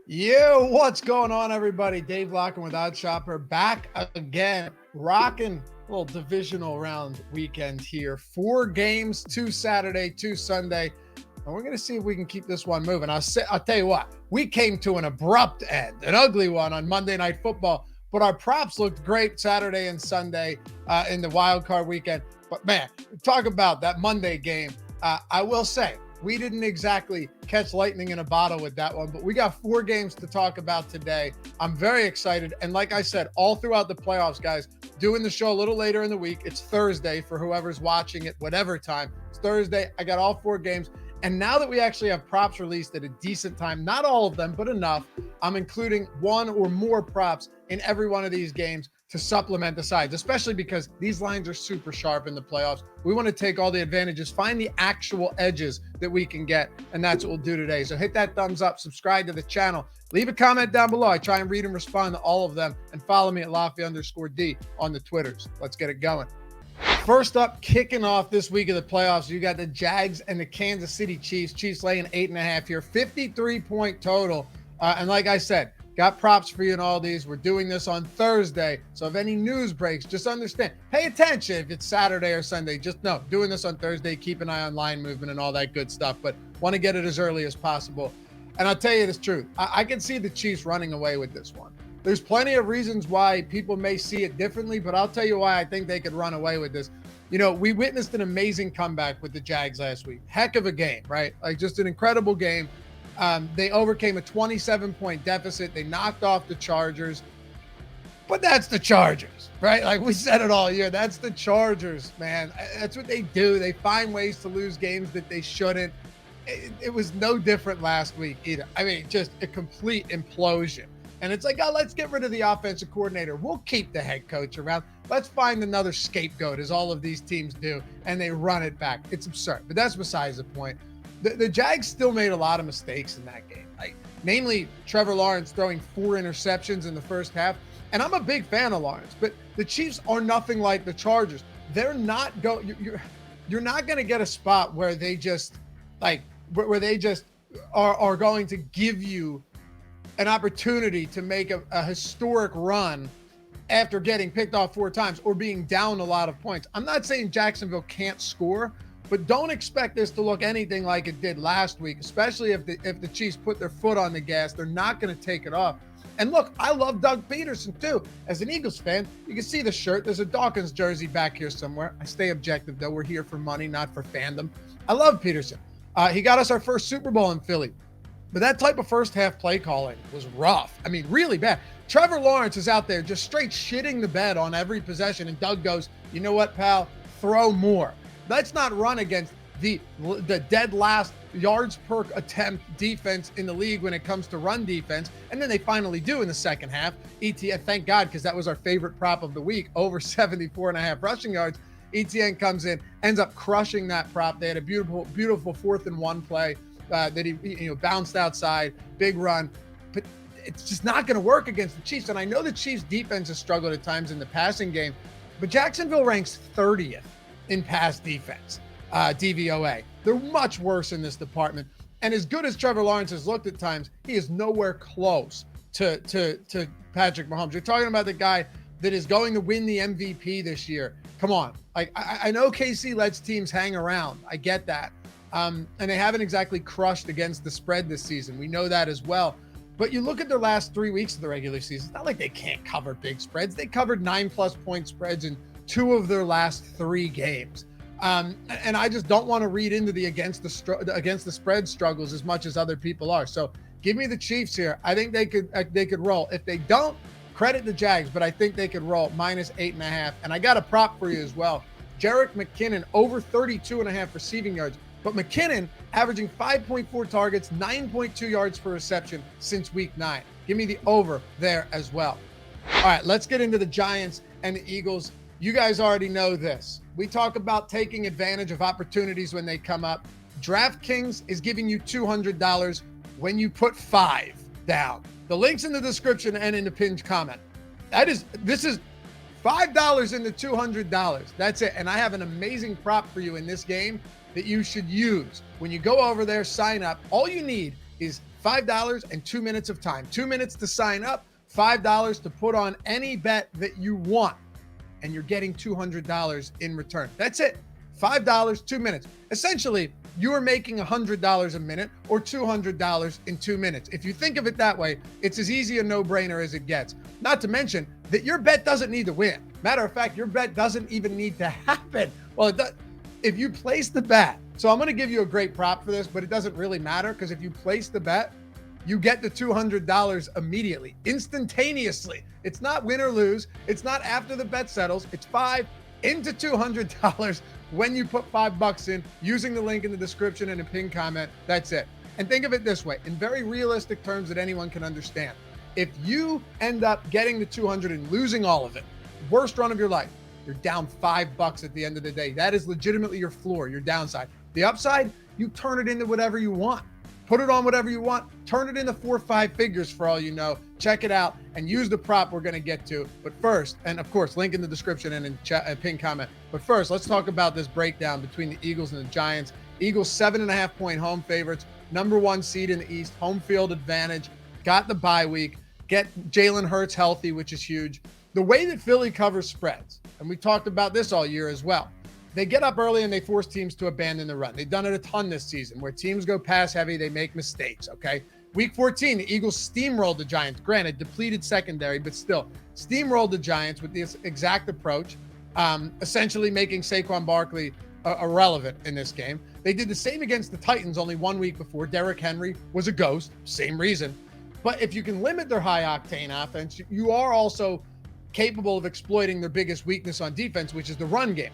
Yo, what's going on, everybody? Dave Locken with Odd Shopper back again, rocking a little divisional round weekend here. 4 games, 2 Saturday, 2 Sunday, and we're going to see if we can keep this one moving. I'll tell you what, we came to an abrupt end, an ugly one on Monday Night Football, but our props looked great Saturday and Sunday in the wild card weekend. But man, talk about that Monday game. I will say, we didn't exactly catch lightning in a bottle with that one, but we got 4 games to talk about today. I'm very excited. And like I said, all throughout the playoffs, guys, doing the show a little later in the week. It's Thursday for whoever's watching it, whatever time. It's Thursday. I got all 4 games. And now that we actually have props released at a decent time, not all of them, but enough, I'm including 1 or more props in every one of these games to supplement the sides, especially because these lines are super sharp in the playoffs. We want to take all the advantages, find the actual edges that we can get, and that's what we'll do today. So hit that thumbs up, subscribe to the channel, leave a comment down below. I try and read and respond to all of them, and follow me at Loughy_D on the Twitters. Let's get it going. First up, kicking off this week of the playoffs, you got the Jags and the Kansas City Chiefs. Chiefs laying 8.5 here, 53-point total. And like I said, got props for you in all these. We're doing this on Thursday. So if any news breaks, just understand. Pay attention if it's Saturday or Sunday. Just know, doing this on Thursday, keep an eye on line movement and all that good stuff. But want to get it as early as possible. And I'll tell you the truth. I can see the Chiefs running away with this one. There's plenty of reasons why people may see it differently, but I'll tell you why I think they could run away with this. You know, we witnessed an amazing comeback with the Jags last week. Heck of a game, right? Like, just an incredible game. They overcame a 27-point deficit. They knocked off the Chargers. But that's the Chargers, right? Like we said it all year. That's the Chargers, man. That's what they do. They find ways to lose games that they shouldn't. It was no different last week either. I mean, just a complete implosion. And it's like, oh, let's get rid of the offensive coordinator. We'll keep the head coach around. Let's find another scapegoat, as all of these teams do, and they run it back. It's absurd, but that's besides the point. The Jags still made a lot of mistakes in that game, like namely Trevor Lawrence throwing 4 interceptions in the first half. And I'm a big fan of Lawrence, but the Chiefs are nothing like the Chargers. They're not you're not going to get a spot where they just are going to give you an opportunity to make a historic run after getting picked off 4 times or being down a lot of points. I'm not saying Jacksonville can't score, but don't expect this to look anything like it did last week, especially if the Chiefs put their foot on the gas. They're not going to take it off. And look, I love Doug Peterson too. As an Eagles fan, you can see the shirt. There's a Dawkins jersey back here somewhere. I stay objective, though. We're here for money, not for fandom. I love Peterson. He got us our first Super Bowl in Philly. But that type of first half play calling was rough. I mean, really bad. Trevor Lawrence is out there just straight shitting the bed on every possession. And Doug goes, you know what, pal? Throw more. Let's not run against the dead last yards per attempt defense in the league when it comes to run defense. And then they finally do in the second half. ETN, thank God, because that was our favorite prop of the week, over 74.5 rushing yards. ETN comes in, ends up crushing that prop. They had a beautiful 4th and 1 play that he bounced outside, big run. But it's just not going to work against the Chiefs. And I know the Chiefs defense has struggled at times in the passing game, but Jacksonville ranks 30th in pass defense, DVOA. They're much worse in this department. And as good as Trevor Lawrence has looked at times, he is nowhere close to Patrick Mahomes. You're talking about the guy that is going to win the MVP this year. Come on. Like, I know KC lets teams hang around. I get that. And they haven't exactly crushed against the spread this season. We know that as well. But you look at their last 3 weeks of the regular season, it's not like they can't cover big spreads. They covered 9+ point spreads in 2 of their last 3 games. And I just don't want to read into the against the spread struggles as much as other people are. So give me the Chiefs here. I think they could roll. If they don't, credit the Jags, but I think they could roll -8.5. And I got a prop for you as well. Jerick McKinnon over 32.5 receiving yards. But McKinnon averaging 5.4 targets, 9.2 yards per reception since week 9. Give me the over there as well. All right, let's get into the Giants and the Eagles. You guys already know this. We talk about taking advantage of opportunities when they come up. DraftKings is giving you $200 when you put 5 down. The link's in the description and in the pinned comment. This is $5 into $200. That's it. And I have an amazing prop for you in this game that you should use. When you go over there, sign up. All you need is $5 and 2 minutes of time. 2 minutes to sign up, $5 to put on any bet that you want, and you're getting $200 in return. That's it. $5, 2 minutes. Essentially, you are making $100 a minute or $200 in 2 minutes. If you think of it that way, it's as easy a no-brainer as it gets. Not to mention that your bet doesn't need to win. Matter of fact, your bet doesn't even need to happen. Well, it does, if you place the bet. So I'm going to give you a great prop for this, but it doesn't really matter because if you place the bet, you get the $200 immediately, instantaneously. It's not win or lose. It's not after the bet settles. It's 5 into $200 when you put $5 in using the link in the description and a pinned comment. That's it. And think of it this way, in very realistic terms that anyone can understand. If you end up getting the 200 and losing all of it, worst run of your life, you're down $5 at the end of the day. That is legitimately your floor, your downside. The upside, you turn it into whatever you want. Put it on whatever you want. Turn it into 4 or 5 figures for all you know. Check it out and use the prop we're going to get to. But first, and of course, link in the description and in chat and pinned comment. But first, let's talk about this breakdown between the Eagles and the Giants. Eagles 7.5-point home favorites, #1 seed in the East, home field advantage, got the bye week, get Jalen Hurts healthy, which is huge. The way that Philly covers spreads, and we talked about this all year as well, they get up early and they force teams to abandon the run. They've done it a ton this season where teams go pass heavy, they make mistakes, okay? Week 14, the Eagles steamrolled the Giants. Granted, depleted secondary, but still steamrolled the Giants with this exact approach, essentially making Saquon Barkley irrelevant in this game. They did the same against the Titans only 1 week before. Derrick Henry was a ghost, same reason. But if you can limit their high-octane offense, you are also capable of exploiting their biggest weakness on defense, which is the run game.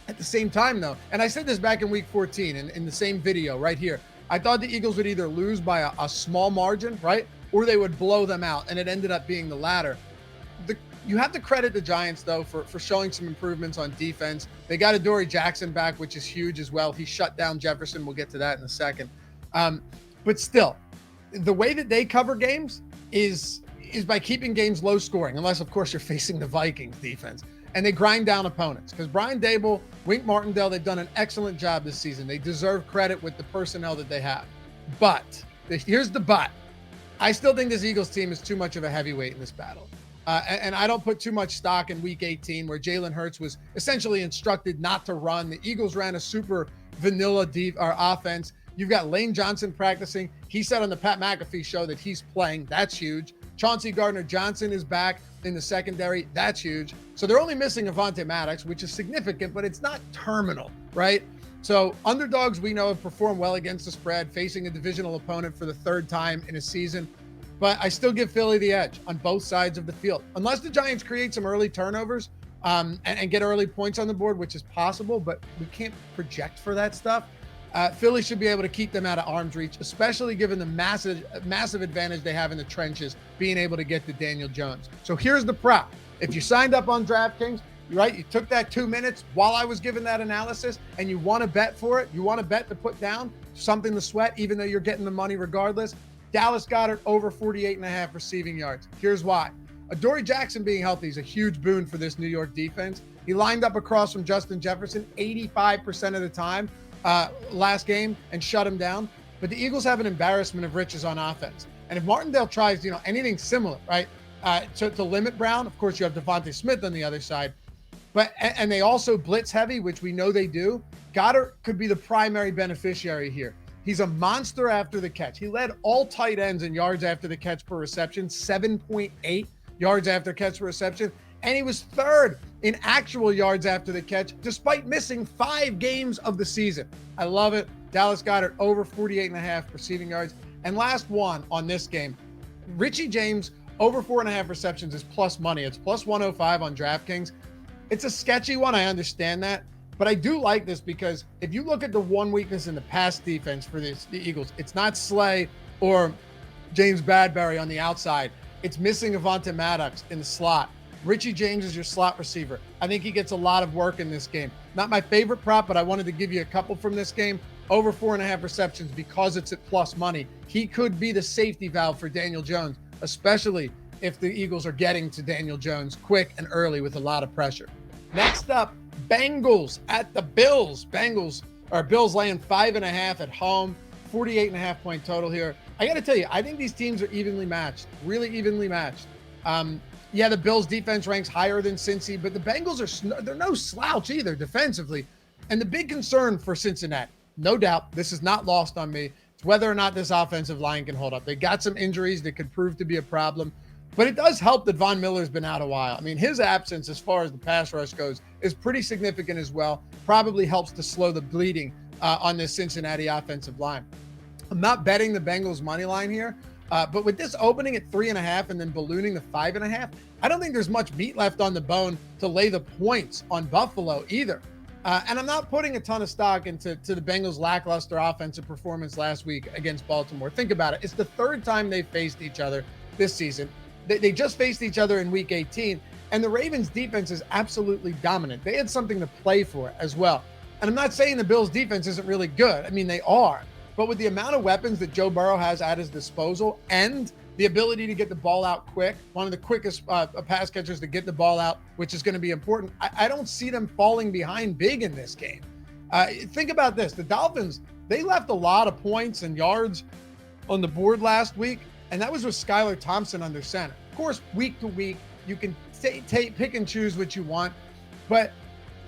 At the same time, though, and I said this back in week 14 in the same video right here, I thought the Eagles would either lose by a small margin, right, or they would blow them out, and it ended up being the latter. You have to credit the Giants, though, for showing some improvements on defense. They got Adoree Jackson back, which is huge as well. He shut down Jefferson. We'll get to that in a second. But still, the way that they cover games is by keeping games low scoring, unless, of course, you're facing the Vikings defense. And they grind down opponents because Brian Dable, Wink Martindale, they've done an excellent job this season. They deserve credit with the personnel that they have. But here's the but. I still think this Eagles team is too much of a heavyweight in this battle. And I don't put too much stock in week 18 where Jalen Hurts was essentially instructed not to run. The Eagles ran a super vanilla offense. You've got Lane Johnson practicing. He said on the Pat McAfee show that he's playing. That's huge. Chauncey Gardner-Johnson is back in the secondary. That's huge. So they're only missing Avonte Maddox, which is significant, but it's not terminal, right? So underdogs we know have performed well against the spread, facing a divisional opponent for the 3rd time in a season. But I still give Philly the edge on both sides of the field. Unless the Giants create some early turnovers and get early points on the board, which is possible, but we can't project for that stuff. Philly should be able to keep them out of arm's reach, especially given the massive advantage they have in the trenches, being able to get to Daniel Jones. So here's the prop. If you signed up on DraftKings, right, you took that 2 minutes while I was giving that analysis and you want to bet for it, you want to bet to put down something to sweat, even though you're getting the money regardless, Dallas Goedert over 48.5 receiving yards. Here's why. Adoree Jackson being healthy is a huge boon for this New York defense. He lined up across from Justin Jefferson 85% of the time last game and shut him down. But the Eagles have an embarrassment of riches on offense. And if Martindale tries, anything similar, right, to limit Brown, of course you have Devontae Smith on the other side. And they also blitz heavy, which we know they do. Goddard could be the primary beneficiary here. He's a monster after the catch. He led all tight ends in yards after the catch per reception, 7.8 yards after catch per reception. And he was 3rd in actual yards after the catch, despite missing 5 games of the season. I love it. Dallas Goedert over 48.5 receiving yards. And last one on this game, Richie James over 4.5 receptions is plus money. It's plus 105 on DraftKings. It's a sketchy one. I understand that. But I do like this because if you look at the one weakness in the pass defense for the Eagles, it's not Slay or James Bradbury on the outside. It's missing Avonte Maddox in the slot. Richie James is your slot receiver. I think he gets a lot of work in this game. Not my favorite prop, but I wanted to give you a couple from this game. Over 4.5 receptions because it's at plus money. He could be the safety valve for Daniel Jones, especially if the Eagles are getting to Daniel Jones quick and early with a lot of pressure. Next up, Bengals at the Bills. Bills laying 5.5 at home, 48.5 point total here. I got to tell you, I think these teams are evenly matched, really evenly matched. Yeah, the Bills defense ranks higher than Cincy, but the Bengals they're no slouch either defensively. And the big concern for Cincinnati, no doubt, this is not lost on me, it's whether or not this offensive line can hold up. They got some injuries that could prove to be a problem, but it does help that Von Miller's been out a while. I mean, his absence as far as the pass rush goes is pretty significant as well. Probably helps to slow the bleeding on this Cincinnati offensive line. I'm not betting the Bengals money line here, but with this opening at 3.5 and then ballooning to 5.5, I don't think there's much meat left on the bone to lay the points on Buffalo either. And I'm not putting a ton of stock into the Bengals' lackluster offensive performance last week against Baltimore. Think about it. It's the third time they've faced each other this season. They just faced each other in week 18, and the Ravens' defense is absolutely dominant. They had something to play for as well. And I'm not saying the Bills' defense isn't really good. I mean, they are. But with the amount of weapons that Joe Burrow has at his disposal and the ability to get the ball out quick, one of the quickest pass catchers to get the ball out, which is going to be important, I don't see them falling behind big in this game. Think about this. The Dolphins, they left a lot of points and yards on the board last week, and that was with Skylar Thompson under center. Of course, week to week, you can pick and choose what you want, but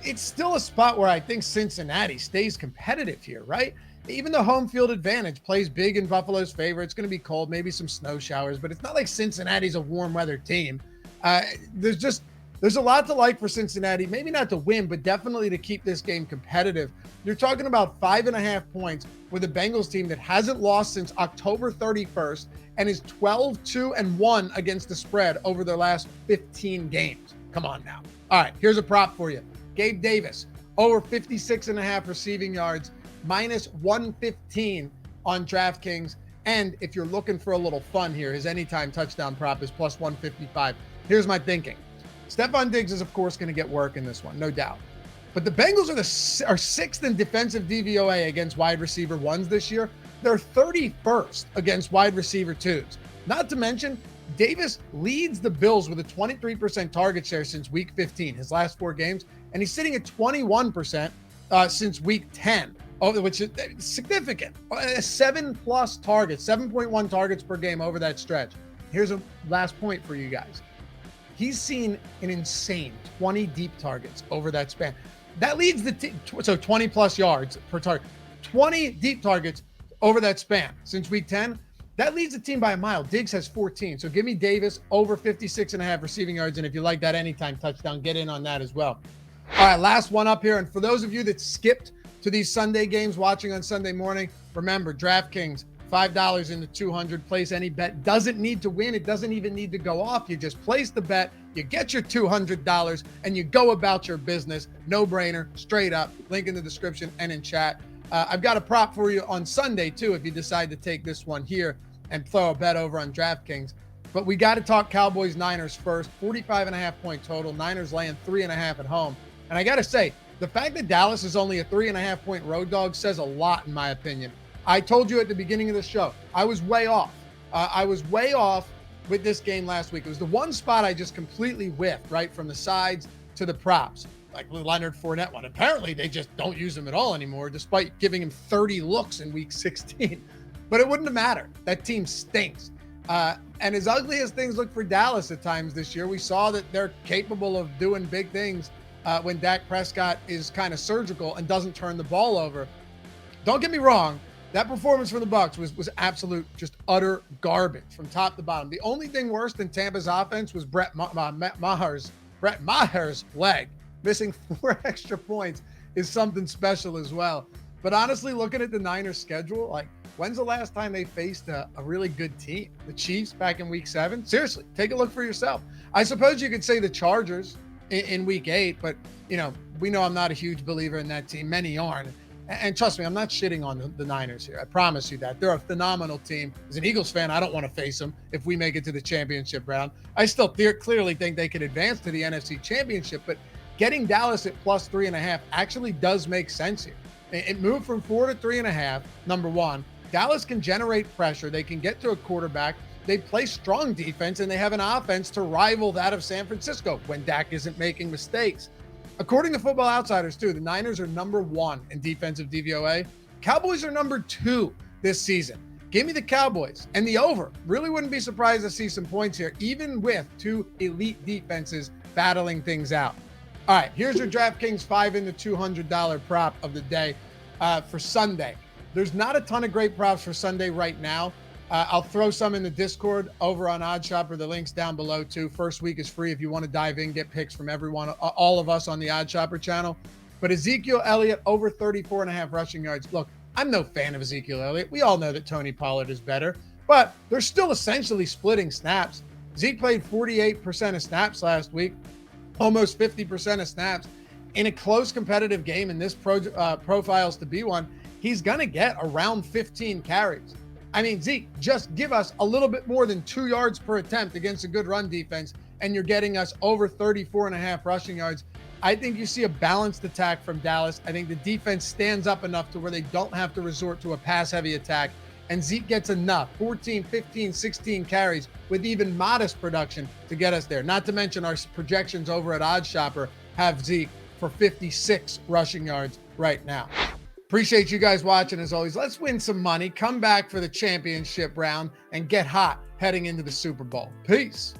it's still a spot where I think Cincinnati stays competitive here, right? Even the home field advantage plays big in Buffalo's favor. It's going to be cold, maybe some snow showers, but it's not like Cincinnati's a warm weather team. There's a lot to like for Cincinnati, maybe not to win, but definitely to keep this game competitive. You're talking about 5.5 points with a Bengals team that hasn't lost since October 31st and is 12-2-1 against the spread over their last 15 games. Come on now. All right, here's a prop for you. Gabe Davis, over 56.5 receiving yards, minus 115 on DraftKings. And if you're looking for a little fun here, his anytime touchdown prop is plus 155. Here's my thinking. Stephon Diggs is, of course, going to get work in this one, no doubt. But the Bengals are sixth in defensive DVOA against wide receiver ones this year. They're 31st against wide receiver twos. Not to mention, Davis leads the Bills with a 23% target share since week 15, his last 4 games, and he's sitting at 21% since week 10. Which is significant. 7+ targets, 7.1 targets per game over that stretch. Here's a last point for you guys. He's seen an insane 20 deep targets over that span. That leads the team, so 20 plus yards per target. 20 deep targets over that span since week 10. That leads the team by a mile. Diggs has 14. So give me Davis over 56.5 receiving yards. And if you like that anytime touchdown, get in on that as well. All right, last one up here. And for those of you that skipped to these Sunday games watching on Sunday morning, remember DraftKings, $5 into 200, place any bet. Doesn't need to win. It doesn't even need to go off. You just place the bet, you get your $200, and you go about your business. No brainer, straight up. Link in the description and in chat. I've got a prop for you on Sunday too, if you decide to take this one here and throw a bet over on DraftKings. But we got to talk Cowboys Niners first. 45.5 point total. Niners laying 3.5 at home. And I got to say, the fact that Dallas is only a 3.5 point road dog says a lot, in my opinion. I told you at the beginning of the show, I was way off. I was way off with this game last week. It was the one spot I just completely whiffed, right, from the sides to the props, like the Leonard Fournette one. Apparently, they just don't use him at all anymore, despite giving him 30 looks in week 16. But it wouldn't have mattered. That team stinks. And as ugly as things look for Dallas at times this year, we saw that they're capable of doing big things when Dak Prescott is kind of surgical and doesn't turn the ball over. Don't get me wrong, that performance for the Bucs was absolute, just utter garbage from top to bottom. The only thing worse than Tampa's offense was Brett Maher's leg. Missing 4 extra points is something special as well. But honestly, looking at the Niners schedule, like, when's the last time they faced a really good team? The Chiefs back in week 7? Seriously, take a look for yourself. I suppose you could say the Chargers in week 8, but, you know, we know I'm not a huge believer in that team. Many aren't. And trust me, I'm not shitting on the Niners here. I promise you that. They're a phenomenal team. As an Eagles fan, I don't want to face them if we make it to the championship round. I still clearly think they could advance to the NFC Championship, but getting Dallas at plus 3.5 actually does make sense here. It moved from 4 to 3.5, number one. Dallas can generate pressure. They can get to a quarterback. They play strong defense, and they have an offense to rival that of San Francisco when Dak isn't making mistakes. According to Football Outsiders, too, the Niners are number 1 in defensive DVOA. Cowboys are number 2 this season. Give me the Cowboys and the over. Really wouldn't be surprised to see some points here, even with two elite defenses battling things out. All right, here's your DraftKings 5 in the $200 prop of the day for Sunday. There's not a ton of great props for Sunday right now. I'll throw some in the Discord over on OddsShopper. The link's down below too. First week is free if you want to dive in, get picks from everyone, all of us on the OddsShopper channel. But Ezekiel Elliott over 34.5 rushing yards. Look, I'm no fan of Ezekiel Elliott. We all know that Tony Pollard is better, but they're still essentially splitting snaps. Zeke played 48% of snaps last week, almost 50% of snaps. In a close competitive game, and this profiles to be one, he's going to get around 15 carries. I mean, Zeke, just give us a little bit more than 2 yards per attempt against a good run defense, and you're getting us over 34.5 rushing yards. I think you see a balanced attack from Dallas. I think the defense stands up enough to where they don't have to resort to a pass-heavy attack, and Zeke gets enough, 14, 15, 16 carries with even modest production to get us there. Not to mention our projections over at OddsShopper have Zeke for 56 rushing yards right now. Appreciate you guys watching. As always, let's win some money, come back for the championship round, and get hot heading into the Super Bowl. Peace.